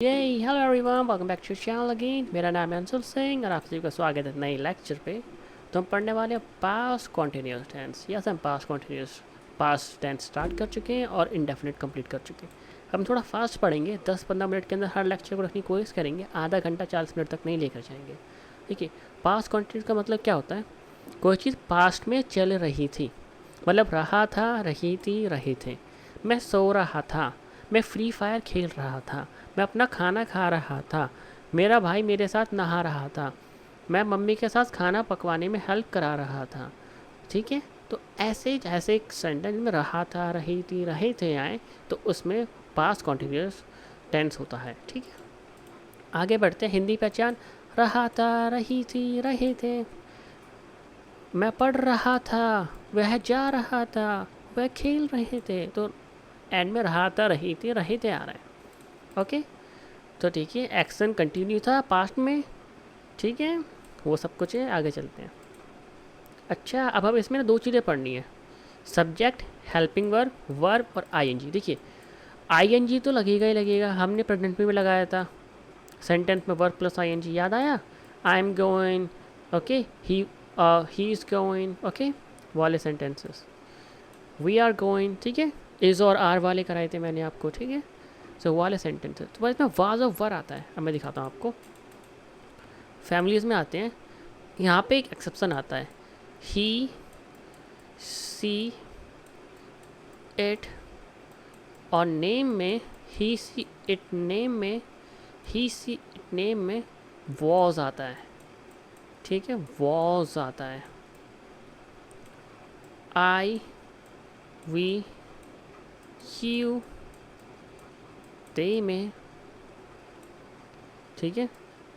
ये hello everyone, welcome back to channel again. मेरा नाम है अंशुल सिंह और आप सभी का स्वागत है नए लेक्चर पे। तो हम पढ़ने वाले हैं पास्ट कॉन्टिन्यूस टेंस। यस, हम पास्ट टेंस स्टार्ट कर चुके हैं और इंडेफिनिट कंप्लीट कर चुके हैं। हम थोड़ा फास्ट पढ़ेंगे, 10-15 मिनट के अंदर हर लेक्चर को रखने की कोशिश करेंगे। आधा घंटा 40 मिनट तक नहीं लेकर जाएंगे। देखिए, पास्ट कॉन्टिन्यूस का मतलब क्या होता है? कोई चीज़ पास्ट में चल रही थी, मतलब रहा था, रही थी, रहे थे। मैं सो रहा था, मैं फ्री फायर खेल रहा था, मैं अपना खाना खा रहा था, मेरा भाई मेरे साथ नहा रहा था, मैं मम्मी के साथ खाना पकवाने में हेल्प करा रहा था। ठीक है, तो ऐसे जैसे एक सेंटेंस में रहा था, रही थी, रहे थे आए, तो उसमें पास्ट कॉन्टिन्यूस टेंस होता है। ठीक है, आगे बढ़ते हैं। हिंदी पहचान। रहा था, रही थी, रहे थे। मैं पढ़ रहा था, वह जा रहा था, वह खेल रहे थे। तो एंड में रहा था, रही थी, रहे थे आ रहा है। ओके, तो ठीक है, एक्शन कंटिन्यू था पास्ट में। ठीक है, वो सब कुछ है। आगे चलते हैं। अच्छा, अब हम इसमें ना दो चीज़ें पढ़नी है, सब्जेक्ट, हेल्पिंग वर्ब, वर्ब और आईएनजी। देखिए, आईएनजी तो लगेगा ही लगेगा, हमने प्रेजेंट में भी लगाया था सेंटेंस में वर्ब प्लस आईएनजी, याद आया? I am going, okay, he is going, okay, वाले सेंटेंसेस। वी आर गोइंग, ठीक है, इज़ और आर वाले कराए थे मैंने आपको। ठीक है, सो वाले सेंटेंसेस। तो इसमें वाज और वर आता है। अब मैं दिखाता हूँ आपको। फैमिलीज़ में आते हैं, यहाँ पे एक एक्सेप्शन आता है, ही, सी, इट। और नेम में ही, सी, इट, नेम में ही, सी, इट, नेम में वॉज आता है। ठीक है, वॉज आता है। आई, वी, यू, दे में, ठीक है,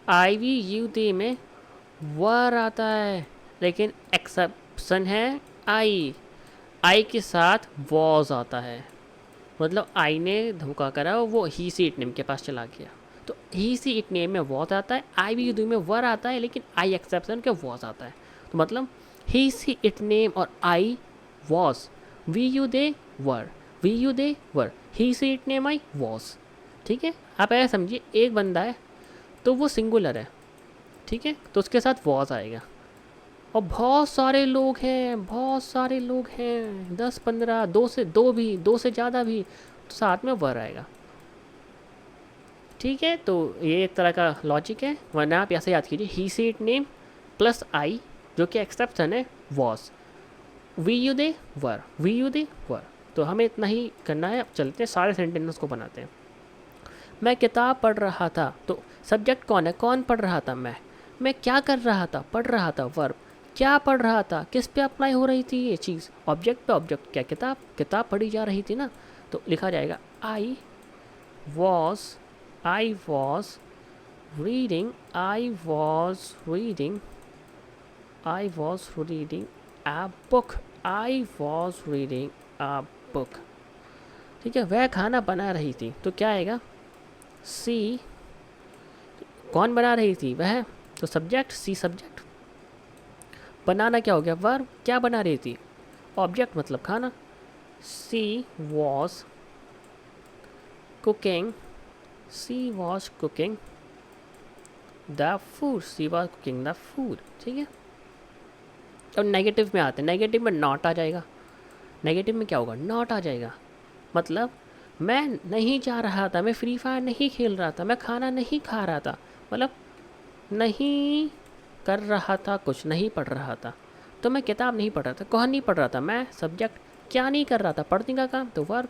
आई, वी, यू, दे में वर आता है, लेकिन एक्सेप्शन है आई के साथ वॉज आता है। मतलब आई ने धोखा करा, वो ही सी इट नेम के पास चला गया, तो ही सी इट नेम में वॉज आता है, आई वी यू में वर आता है, लेकिन आई एक्सेप्शन के वॉज आता है। तो मतलब ही सी इट नेम और I was, we you they were, we you they were, he she it name I was. ठीक है, आप ऐसा समझिए, एक बंदा है तो वो सिंगुलर है, ठीक है, तो उसके साथ वॉज आएगा। और बहुत सारे लोग हैं, बहुत सारे लोग हैं, 10-15, दो से दो भी, दो से ज़्यादा भी, तो साथ में वर आएगा। ठीक है, तो ये एक तरह का लॉजिक है, वरना आप ऐसे याद कीजिए, he she it name plus I, जो कि एक्सेप्शन है, was, we you they were, we you they were. तो हमें इतना ही करना है। अब चलते हैं, सारे सेंटेंस को बनाते हैं। मैं किताब पढ़ रहा था, तो सब्जेक्ट कौन है? कौन पढ़ रहा था? मैं क्या कर रहा था? पढ़ रहा था, वर्ब। क्या पढ़ रहा था? किस पे अप्लाई हो रही थी ये चीज़? ऑब्जेक्ट पे। ऑब्जेक्ट क्या? किताब। किताब पढ़ी जा रही थी ना, तो लिखा जाएगा was I was reading, I was reading a book, I was reading a book. ठीक है, वह खाना बना रही थी, तो क्या आएगा? सी, कौन बना रही थी? वह, तो सब्जेक्ट, सी सब्जेक्ट। बनाना क्या हो गया? वर्ब। क्या बना रही थी? ऑब्जेक्ट मतलब खाना। She was cooking, she was cooking the food, she was cooking the food. ठीक है, अब नेगेटिव में आते हैं। नेगेटिव में नॉट आ जाएगा। नेगेटिव में क्या होगा? नॉट आ जाएगा। मतलब मैं नहीं जा रहा था, मैं फ्री फायर नहीं खेल रहा था, मैं खाना नहीं खा रहा था, मतलब नहीं कर रहा था, कुछ नहीं पढ़ रहा था। तो मैं किताब नहीं पढ़ रहा था। कौन नहीं पढ़ रहा था? मैं, सब्जेक्ट। क्या नहीं कर रहा था? पढ़ने का काम, तो वर्ब।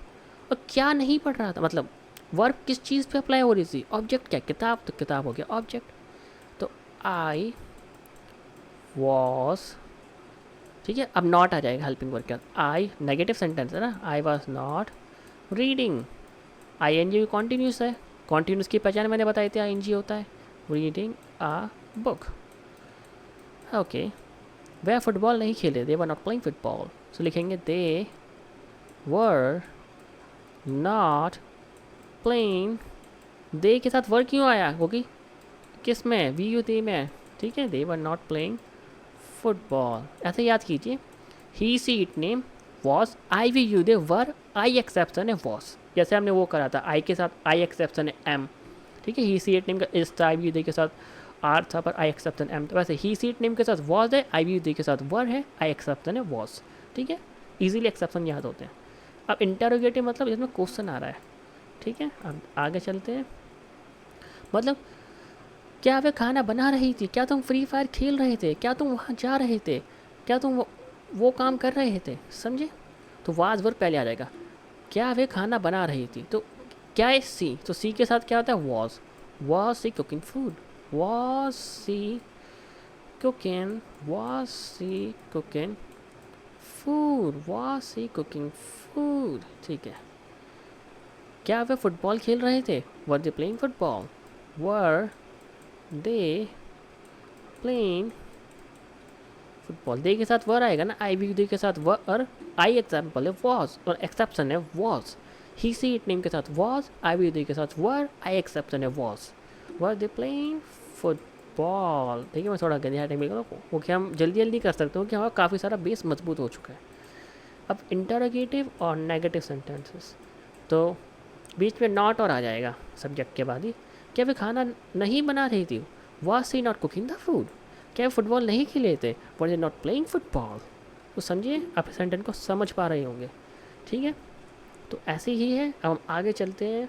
और क्या नहीं पढ़ रहा था, मतलब वर्ब किस चीज़ पे अप्लाई हो रही थी? ऑब्जेक्ट। क्या? किताब, तो किताब हो गया ऑब्जेक्ट। तो आई वॉज, ठीक है, अब नॉट आ जाएगा हेल्पिंग वर्ब। क्या? आई, नेगेटिव सेंटेंस है ना, I was not reading. I N G continuous है, कॉन्टीन्यूस की पहचान मैंने बताई थी, आई एन जी होता है। रीडिंग आ बुक, ओके। वह फुटबॉल नहीं खेले, दे वर नॉट प्लेइंग फुटबॉल, सो लिखेंगे दे वर नॉट प्लेइंग। दे के साथ वर क्यों आया? क्योंकि किस में? वी यू दे में। ठीक है, they were not playing football. ऐसे याद कीजिए, he she it name was, I we you they were, I exception है वॉज। जैसे हमने वो करा था, आई के साथ आई एक्सेप्शन है एम, ठीक है, ही सी इट नेम का इस था, आई वी दे के साथ आर था पर आई एक्सेप्ट एन एम था। वैसे ही सी इट नेम के साथ वॉज है, आई वी दे के साथ वर है, आई एक्सेप्शन है वॉज। ठीक है, ईजिली एक्सेप्शन याद होते हैं। अब इंटरोगेटिव मतलब इसमें क्वेश्चन आ रहा है। ठीक है, अब आगे चलते हैं। मतलब क्या वे खाना बना रही थी, क्या तुम फ्री फायर खेल रहे थे, क्या तुम वहाँ जा रहे थे, क्या तुम वो काम कर रहे थे, समझे। तो वाज वर्ब पहले आ जाएगा। क्या वे खाना बना रही थी, तो क्या है सी, तो सी के साथ क्या होता है was she cooking food, was she cooking, was she cooking food, was she cooking food. ठीक है, क्या वे फुटबॉल खेल रहे थे, were they playing football, were they playing football. They के साथ वर आएगा ना, आई वी दे के साथ वर, आई एग्जाम्पल है वॉज और एक्सेप्शन है was. He she it name के साथ वॉज, आई वी दे के साथ वर, आई एक्सेप्शन है was. Were they playing football. ठीक है, मैं थोड़ा गंदा टेक्निक वो क्या हम जल्दी जल्दी कर सकते हो कि हमारा काफ़ी सारा बेस मजबूत हो चुका है। अब इंटरोगेटिव और नेगेटिव सेंटेंसेस, तो बीच में नॉट और आ जाएगा सब्जेक्ट के बाद ही। क्या वे खाना नहीं बना रही थी, was she not cooking the food. क्या वे फुटबॉल नहीं खेले थे, were they not playing football. तो समझिए, आप सेंटेंस को समझ पा रहे होंगे। ठीक है, तो ऐसे ही है। अब हम आगे चलते हैं।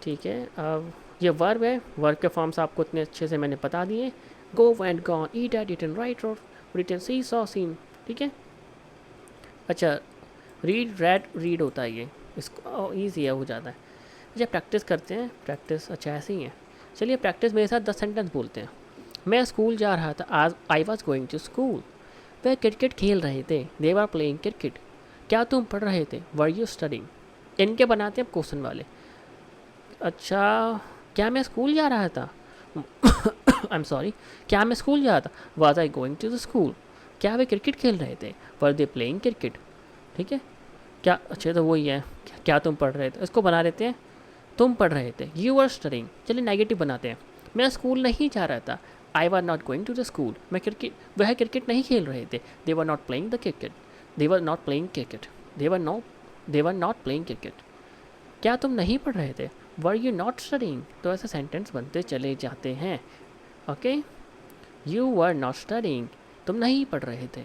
ठीक है, अब ये वर्ब है, वर्ब के फॉर्म्स आपको इतने अच्छे से मैंने बता दिए। Go went gone, eat ate eaten, write wrote, written see saw seen. ठीक है, अच्छा रीड रेड रीड होता है ये, इसको ईजी है, हो जाता है। अच्छा प्रैक्टिस करते हैं, प्रैक्टिस अच्छा ऐसे ही है। चलिए प्रैक्टिस मेरे साथ 10 सेंटेंस बोलते हैं। मैं स्कूल जा रहा था, आज I was going to school. वह क्रिकेट खेल रहे थे, दे वर प्लेइंग क्रिकेट। क्या तुम पढ़ रहे थे, वर यू स्टडिंग। इनके बनाते हैं क्वेश्चन वाले। अच्छा, क्या मैं स्कूल जा रहा था, आई एम सॉरी, क्या मैं स्कूल जा रहा था, was I going to the school. क्या वे क्रिकेट खेल रहे थे, वर दे प्लेइंग क्रिकेट। ठीक है, क्या, अच्छा तो वही है, क्या तुम पढ़ रहे थे, इसको बना देते हैं तुम पढ़ रहे थे, यू आर स्टडिंग। चलिए नेगेटिव बनाते हैं। मैं स्कूल नहीं जा रहा था, I were not going to the school. मैं क्रिकेट, वह क्रिकेट नहीं खेल रहे थे, they were not playing the cricket, they were not playing cricket, they were not playing cricket. क्या तुम नहीं पढ़ रहे थे, वर यू नॉट स्टडिंग। तो ऐसे सेंटेंस बनते चले जाते हैं। Okay, you were not studying, तुम नहीं पढ़ रहे थे,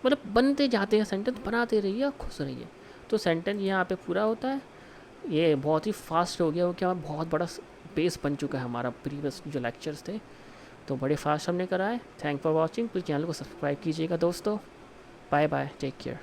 मतलब बनते जाते हैं सेंटेंस, बनाते रहिए और खुश रहिए। तो सेंटेंस यहाँ पे पूरा होता है। ये बहुत ही फास्ट हो गया, वो क्या बहुत बड़ा बेस बन चुका है हमारा, प्रीवियस जो लेक्चर्स थे तो बड़े फास्ट हमने कराए। Thank for watching, please channel को सब्सक्राइब कीजिएगा दोस्तों। Bye bye, take care.